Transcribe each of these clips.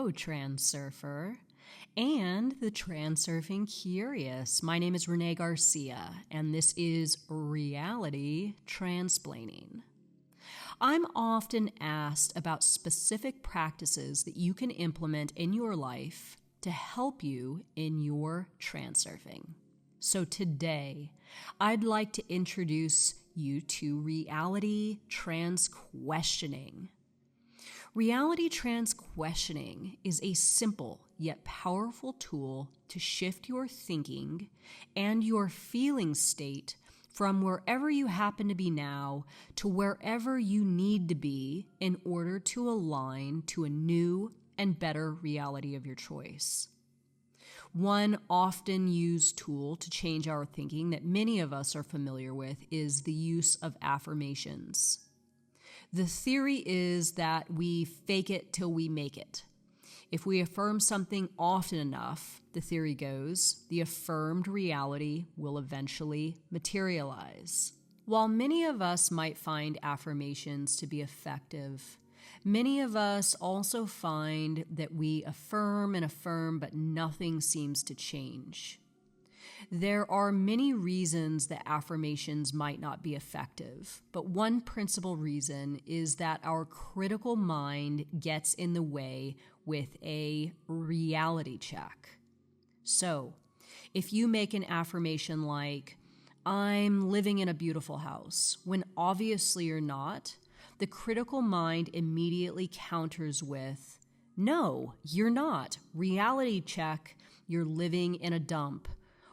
Hello, Transurfer, and the Transurfing Curious. My name is Renee Garcia, and this is Reality Transurfing. I'm often asked about specific practices that you can implement in your life to help you in your transurfing. So today, I'd like to introduce you to Reality Transquestioning. Reality Transquestioning is a simple yet powerful tool to shift your thinking and your feeling state from wherever you happen to be now to wherever you need to be in order to align to a new and better reality of your choice. One often used tool to change our thinking that many of us are familiar with is the use of affirmations. The theory is that we fake it till we make it. If we affirm something often enough, the theory goes, the affirmed reality will eventually materialize. While many of us might find affirmations to be effective, many of us also find that we affirm and affirm, but nothing seems to change. There are many reasons that affirmations might not be effective, but one principal reason is that our critical mind gets in the way with a reality check. So, if you make an affirmation like, "I'm living in a beautiful house," when obviously you're not, the critical mind immediately counters with, "No, you're not. Reality check, you're living in a dump."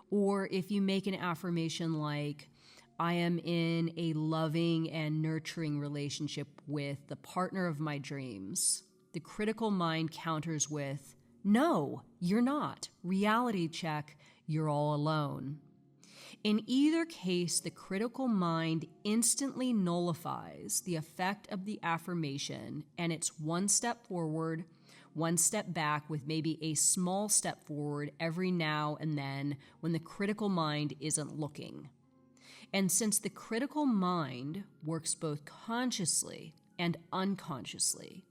Or if you make an affirmation like, "I am in a loving and nurturing relationship with the partner of my dreams," the critical mind counters with, "No, you're not. Reality check, you're all alone." In either case, the critical mind instantly nullifies the effect of the affirmation, and it's one step forward, one step back with maybe a small step forward every now and then when the critical mind isn't looking. And since the critical mind works both consciously and unconsciously,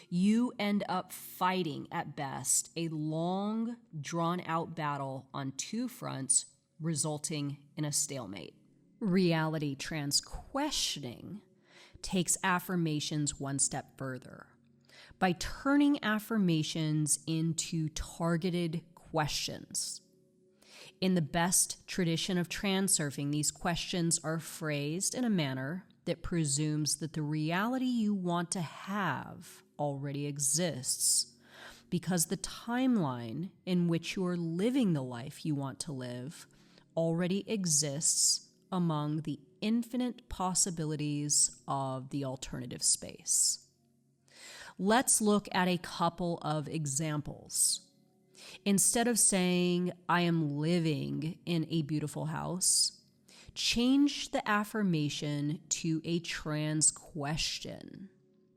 you end up fighting at best a long, drawn-out battle on two fronts, resulting in a stalemate. Reality Transquestioning takes affirmations one step further by turning affirmations into targeted questions. In the best tradition of transurfing, these questions are phrased in a manner that presumes that the reality you want to have already exists, because the timeline in which you are living the life you want to live already exists among the infinite possibilities of the alternative space. Let's look at a couple of examples. Instead of saying, "I am living in a beautiful house," change the affirmation to a trans question.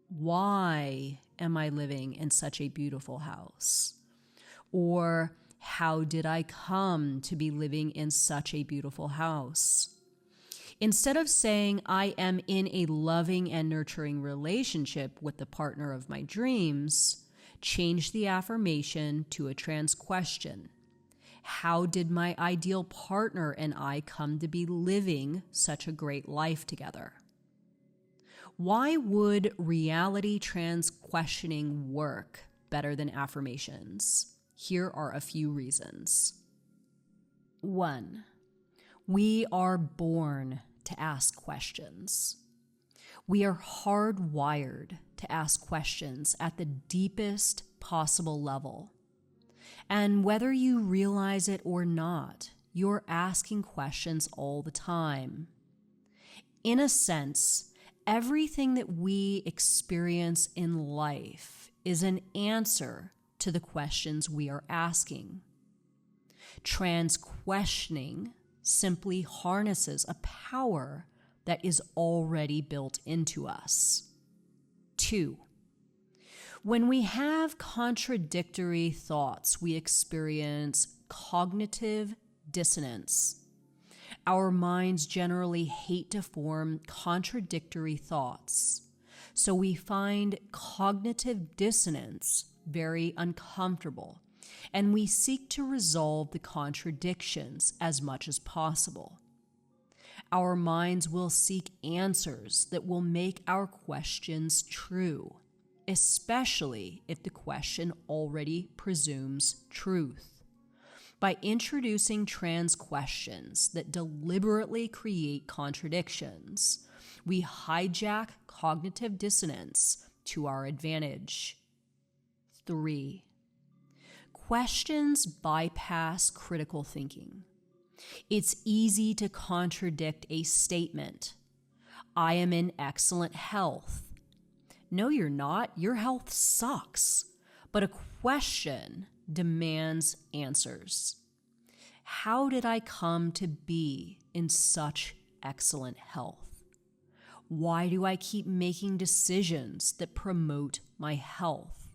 Why am I living in such a beautiful house? Or, how did I come to be living in such a beautiful house? Instead of saying, "I am in a loving and nurturing relationship with the partner of my dreams," change the affirmation to a trans question. How did my ideal partner and I come to be living such a great life together? Why would reality transquestioning work better than affirmations? Here are a few reasons. 1. We are born to ask questions. We are hardwired to ask questions at the deepest possible level. And whether you realize it or not, you're asking questions all the time. In a sense, everything that we experience in life is an answer to the questions we are asking. Transquestioning simply harnesses a power that is already built into us. 2. When we have contradictory thoughts, we experience cognitive dissonance. Our minds generally hate to form contradictory thoughts, so we find cognitive dissonance very uncomfortable, and we seek to resolve the contradictions as much as possible. Our minds will seek answers that will make our questions true, especially if the question already presumes truth. By introducing trans questions that deliberately create contradictions, we hijack cognitive dissonance to our advantage. 3. Questions bypass critical thinking. It's easy to contradict a statement. I am in excellent health. No, you're not. Your health sucks. But a question demands answers. How did I come to be in such excellent health? Why do I keep making decisions that promote my health?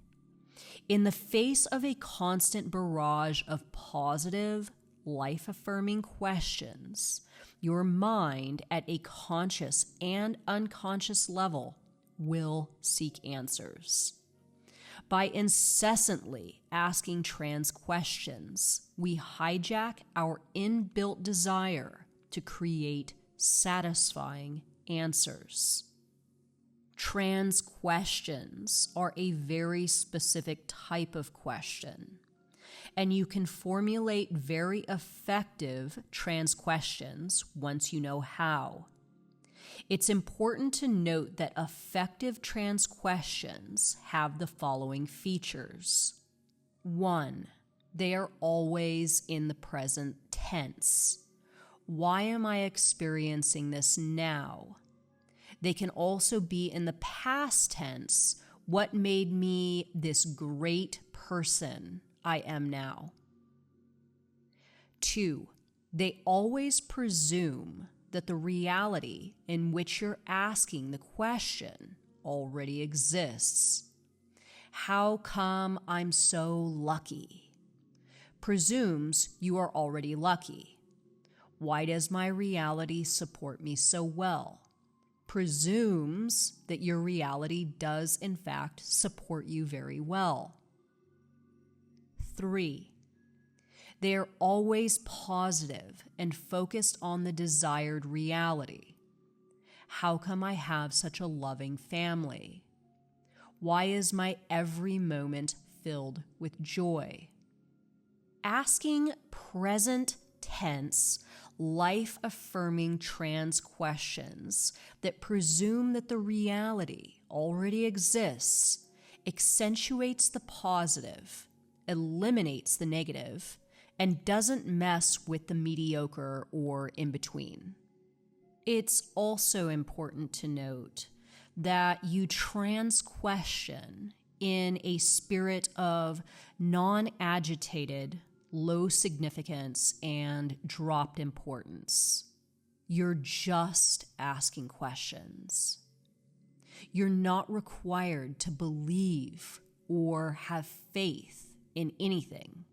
In the face of a constant barrage of positive, life-affirming questions, your mind at a conscious and unconscious level will seek answers. By incessantly asking trans questions, we hijack our inbuilt desire to create satisfying answers. Trans questions are a very specific type of question, and you can formulate very effective trans questions once you know how. It's important to note that effective trans questions have the following features. 1. They are always in the present tense. Why am I experiencing this now? They can also be in the past tense. What made me this great person I am now? 2. They always presume that the reality in which you're asking the question already exists. How come I'm so lucky? Presumes you are already lucky. Why does my reality support me so well? Presumes that your reality does in fact support you very well. 3. They are always positive and focused on the desired reality. How come I have such a loving family? Why is my every moment filled with joy? Asking present tense, life-affirming trans questions that presume that the reality already exists accentuates the positive, eliminates the negative, and doesn't mess with the mediocre or in between. It's also important to note that you trans question in a spirit of non-agitated, low significance, and dropped importance. You're just asking questions. You're not required to believe or have faith in anything.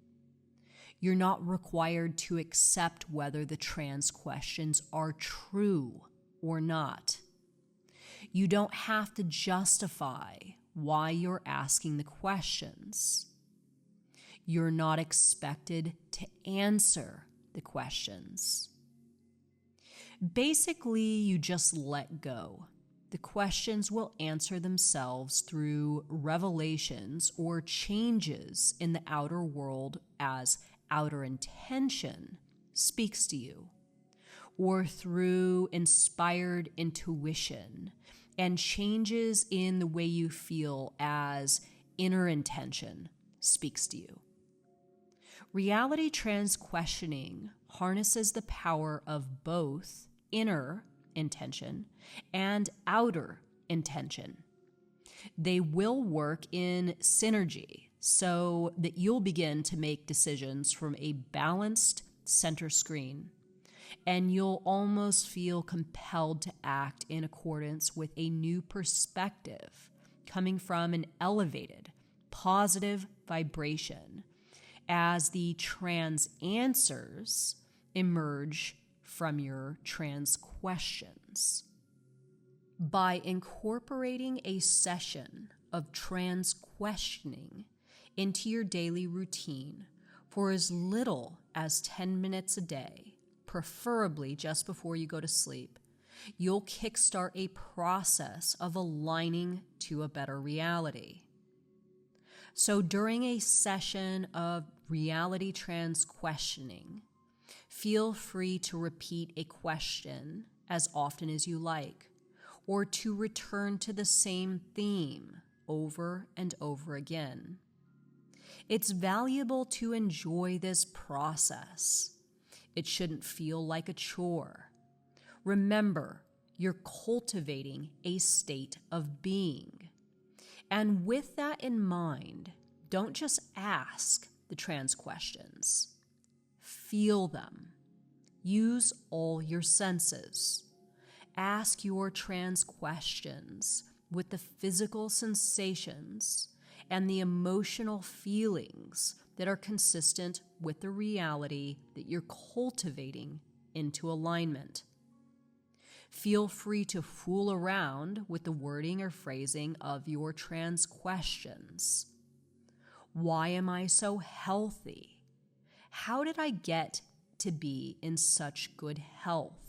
You're not required to accept whether the trans questions are true or not. You don't have to justify why you're asking the questions. You're not expected to answer the questions. Basically, you just let go. The questions will answer themselves through revelations or changes in the outer world as outer intention speaks to you, or through inspired intuition and changes in the way you feel as inner intention speaks to you. Reality Transquestioning harnesses the power of both inner intention and outer intention. They will work in synergy so that you'll begin to make decisions from a balanced center screen, and you'll almost feel compelled to act in accordance with a new perspective coming from an elevated, positive vibration as the trans answers emerge from your trans questions. By incorporating a session of trans questioning into your daily routine for as little as 10 minutes a day, preferably just before you go to sleep, you'll kickstart a process of aligning to a better reality. So during a session of Reality Transquestioning, feel free to repeat a question as often as you like, or to return to the same theme over and over again. It's valuable to enjoy this process. It shouldn't feel like a chore. Remember, you're cultivating a state of being. And with that in mind, don't just ask the trans questions. Feel them. Use all your senses. Ask your trans questions with the physical sensations and the emotional feelings that are consistent with the reality that you're cultivating into alignment. Feel free to fool around with the wording or phrasing of your trans questions. Why am I so healthy? How did I get to be in such good health?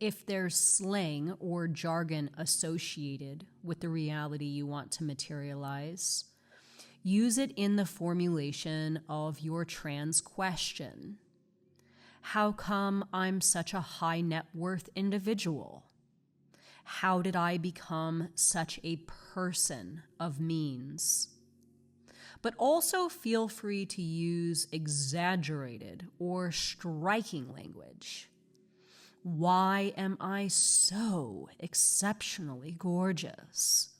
If there's slang or jargon associated with the reality you want to materialize, use it in the formulation of your trans question. How come I'm such a high net worth individual? How did I become such a person of means? But also feel free to use exaggerated or striking language. Why am I so exceptionally gorgeous?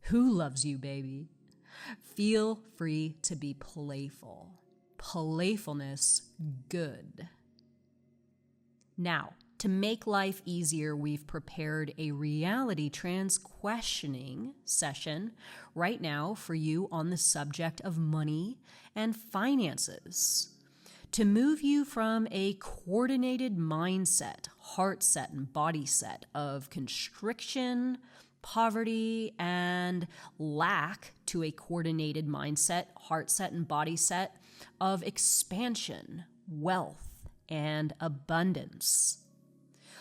Who loves you, baby? Feel free to be playful. Playfulness, good. Now, to make life easier, we've prepared a reality transquestioning session right now for you on the subject of money and finances, to move you from a coordinated mindset, heart set, and body set of constriction, poverty, and lack to a coordinated mindset, heart set, and body set of expansion, wealth, and abundance.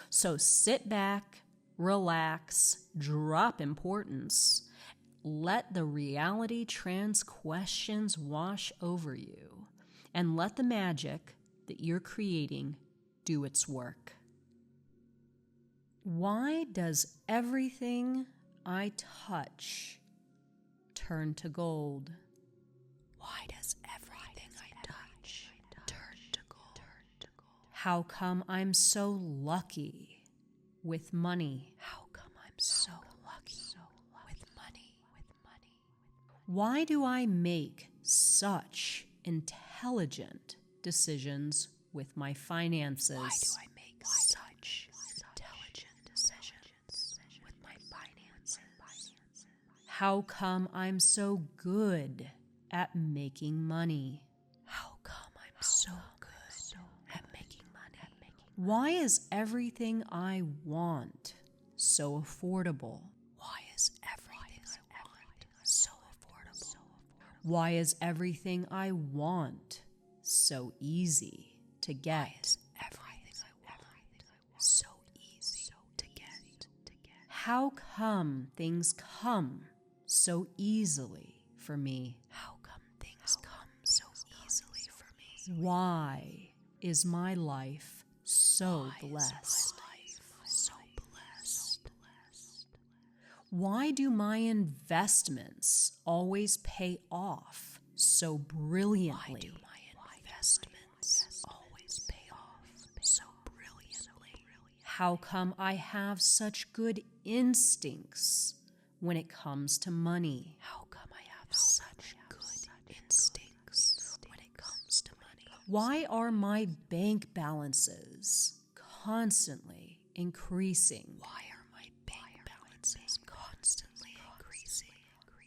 So sit back, relax, drop importance, let the reality trans questions wash over you, and let the magic that you're creating do its work. Why does everything I touch turn to gold? Why does everything I touch turn to gold? How come I'm so lucky with money? How come I'm so lucky with money? Why do I make such intelligent decisions with my finances? Why do I make such intelligent decisions with my finances? How come I'm so good at making money? How come I'm so good at making money? Why is everything I want so affordable? Why is everything I want so affordable? Why is everything I want so easy to get? Why is everything I want so easy to get? How come things come so easily for me? How come things come so easily for me? Why is my life so blessed? Why do my investments always pay off so brilliantly? Why do my investments always pay off so brilliantly? How come I have such good instincts when it comes to money? How come I have such good instincts when it comes to money? Why are my bank balances constantly increasing? Why are my bank balances constantly increasing?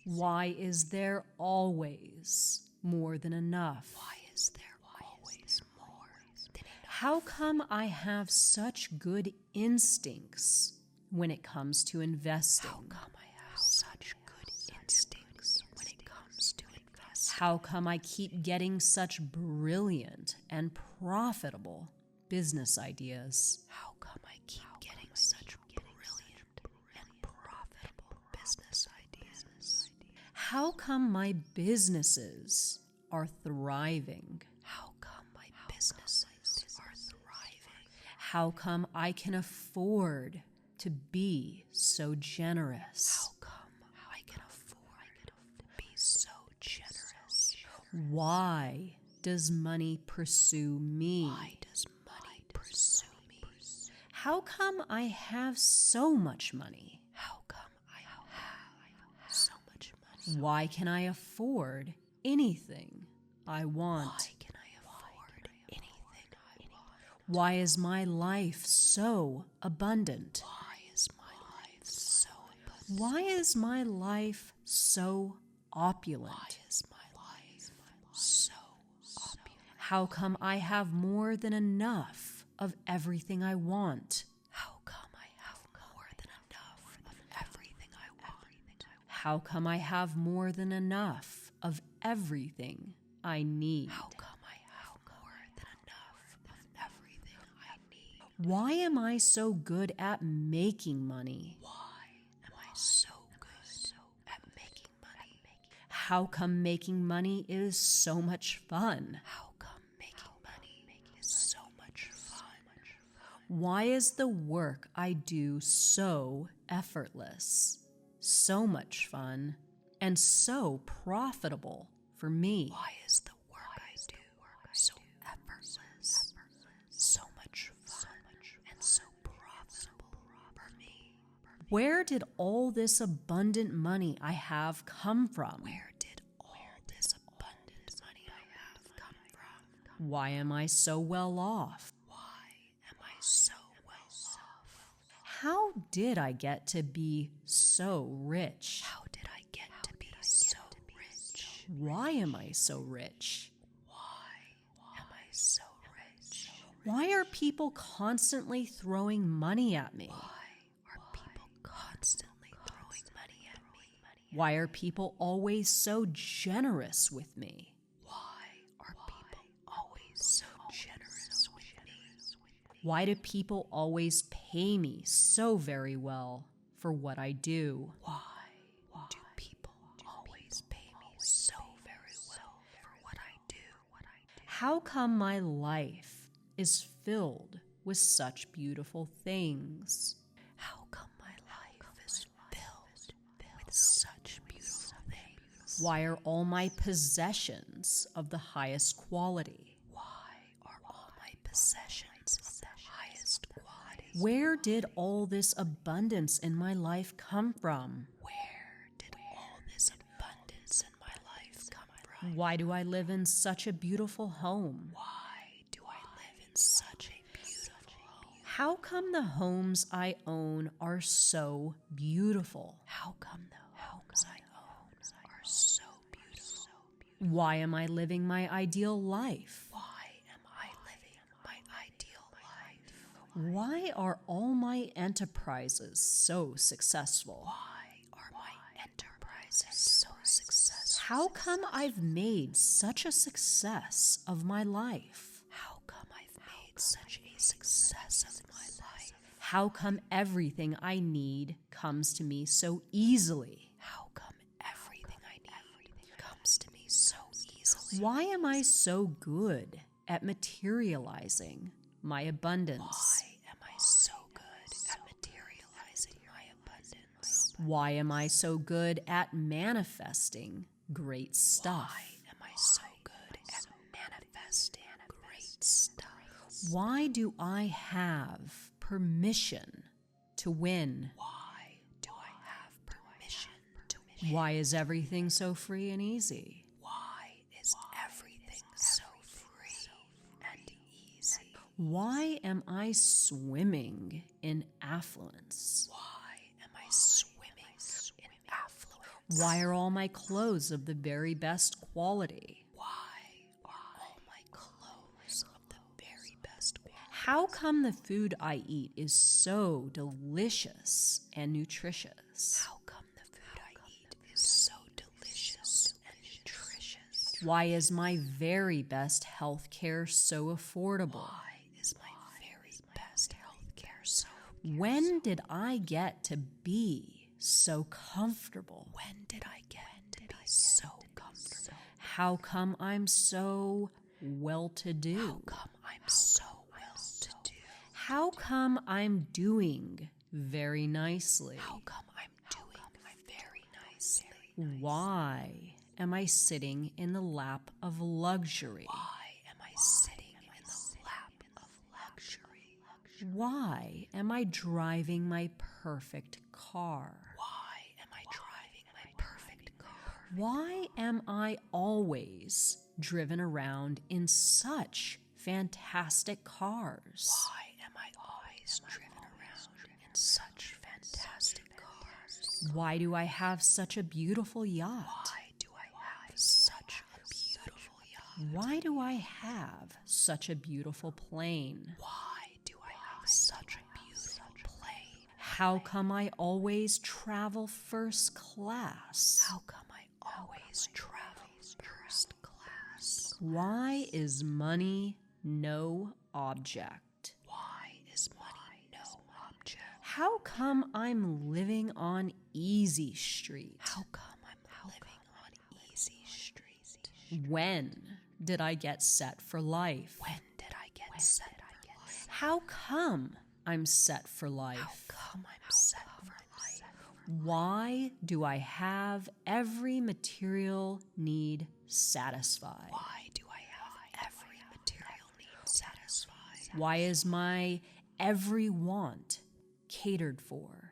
Why is there always more than enough? Why is there always more than enough? How come I have such good instincts when it comes to investing? How come I have such good instincts when it comes to investing? How come I keep getting such brilliant and profitable business ideas? How come I keep getting such brilliant and profitable business ideas? How come my businesses are thriving? How come my businesses are thriving? How come I can afford to be so generous? How come I can afford to be so generous? Why does money pursue me? Why does money pursue me? How come I have so much money? How come I have so much money? Why can I afford anything I want? Why can I afford anything I want? Why is my life so abundant? Why is my life so abundant? Why is my life so opulent? Why is my life so opulent? How come I have more than enough of everything I want? How come I have more than enough of everything I want? How come I have more than enough of everything I need? How come I have more than enough of everything I need? Why am I so good at making money? Why am I so good at making money? How come making money is so much fun? How come making money is so much fun? Why is the work I do so effortless, so much fun, and so profitable for me? Why is the work I do so effortless, so much fun, and so profitable for me? Where did all this abundant money I have come from? Where did all this abundant money I have come from? Why am I so well off? Why am I so well off? How did I get to be so rich? How did I get to be so rich? Why am I so rich? Why am I so rich? Why are people constantly throwing money at me? Why are people constantly throwing money at me? Why are people always so generous with me? Why are people always so generous with me? Why do people always pay me so very well for what I do? Why do people always pay me so very well for what I do? How come my life is filled with such beautiful things? How come my life is filled with such beautiful things? Why are all my possessions of the highest quality? Why are all my possessions of the highest quality? Where did all this abundance in my life come from? Where did all this abundance in my life come from? Why do I live in such a beautiful home? Why do I live in such a beautiful home? How come the homes I own are so beautiful? How come the homes I own are so beautiful? Why am I living my ideal life? Why am I living my ideal life? Why are all my enterprises so successful? Why are my enterprises so successful? How come I've made such a success of my life? How come I've made such a success of my life? How come everything I need comes to me so easily? How come everything I need comes to me so easily? Why am I so good at materializing my abundance? Why am I so good at materializing my abundance? Why am I so good at manifesting great stuff? Why am I so good at manifesting great stuff? Why do I have permission to win? Why do I have permission to win? Why is everything so free and easy? Why is everything so free and easy? Why am I swimming in affluence? Why am I swimming in affluence? Why are all my clothes of the very best quality? Why are all my clothes of the very best quality? How come the food I eat is so delicious and nutritious? How come the food I eat is so delicious and nutritious? Why is my very best health care so affordable? When did I get to be so comfortable? How come I'm so well-to-do? How come I'm doing very nicely? Why am I sitting in the lap of luxury? Why am I driving my perfect car? Why am I always driven around in such fantastic cars? Why do I have such a beautiful yacht? Why do I have such a beautiful plane? How come I always travel first class? Why is money no object? How come I'm living on Easy Street? When did I get set for life? How come I'm set for life? Why do I have every material need satisfied? Why is my every want catered for?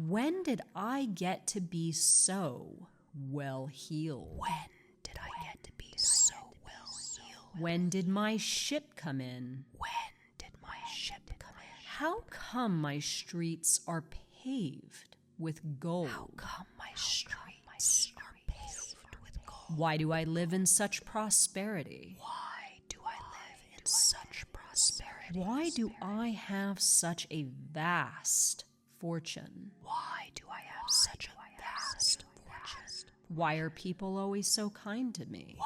When did I get to be so well-heeled? When did my ship come in? How come my streets are paved with gold? Why do I live in such prosperity? Why do I have such a vast fortune? Why are people always so kind to me?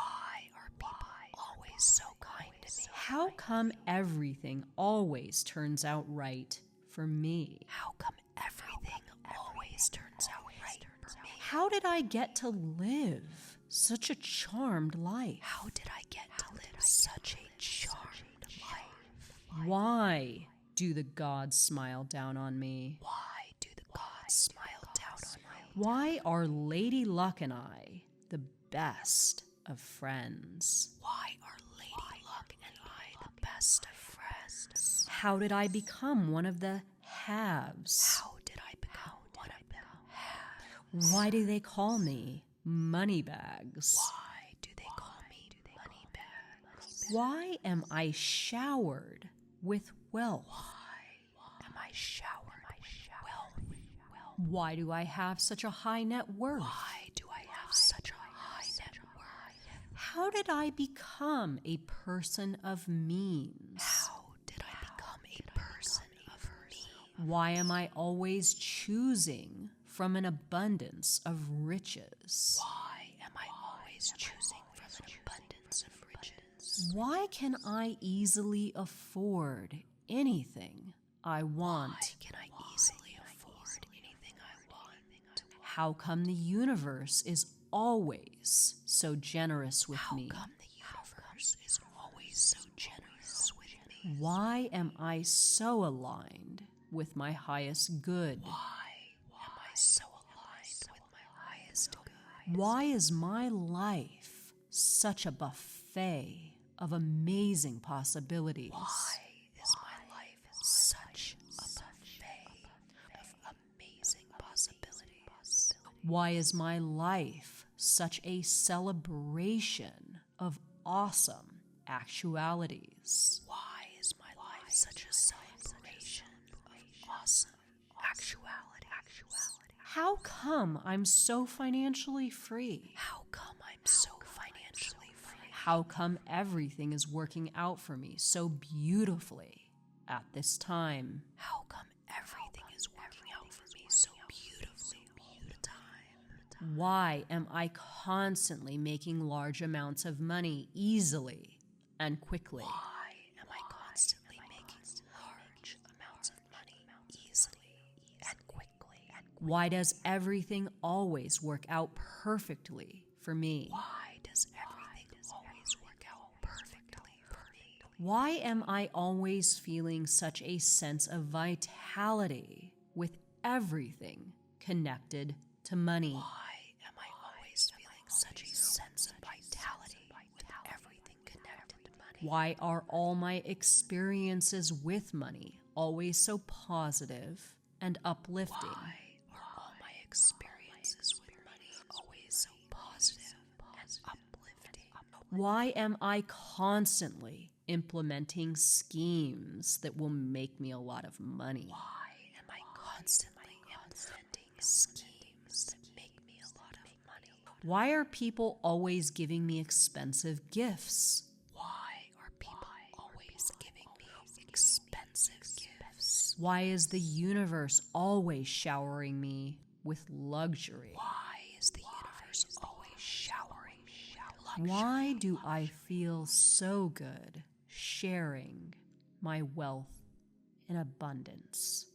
How come everything always turns out right for me? How did I get to live such a charmed life? Why do the gods smile down on me? Why are Lady Luck and I the best of friends? How did I become one of the haves? Why do they call me Moneybags? Why am I showered with wealth? Why do I have such a high net worth? How did I become a person of means? Why am I always choosing from an abundance of riches? Why can I easily afford anything I want? How come the universe is always so generous with me? Why am I so aligned with my highest good? Why is my life such a buffet of amazing possibilities? Why is my life such a celebration of awesome actualities? How come I'm so financially free? How come everything is working out for me so beautifully at this time? Why am I constantly making large amounts of money easily and quickly? Why am I constantly making large amounts of money easily and quickly? Why does everything always work out perfectly for me? Why does everything always work out perfectly for me? Why am I always feeling such a sense of vitality with everything connected to money? Why am I always feeling such a sense of vitality with everything connected to money? Why are all my experiences with money always so positive and uplifting? Why are all my experiences with money always so positive and uplifting? Why am I constantly implementing schemes that will make me a lot of money? Why am I constantly implementing schemes that make me a lot of money? Why are people always giving me expensive gifts? Why are people always giving me expensive gifts? Why is the universe always showering me with luxury? Why is the universe always showering me with luxury? Why do I feel so good sharing my wealth in abundance?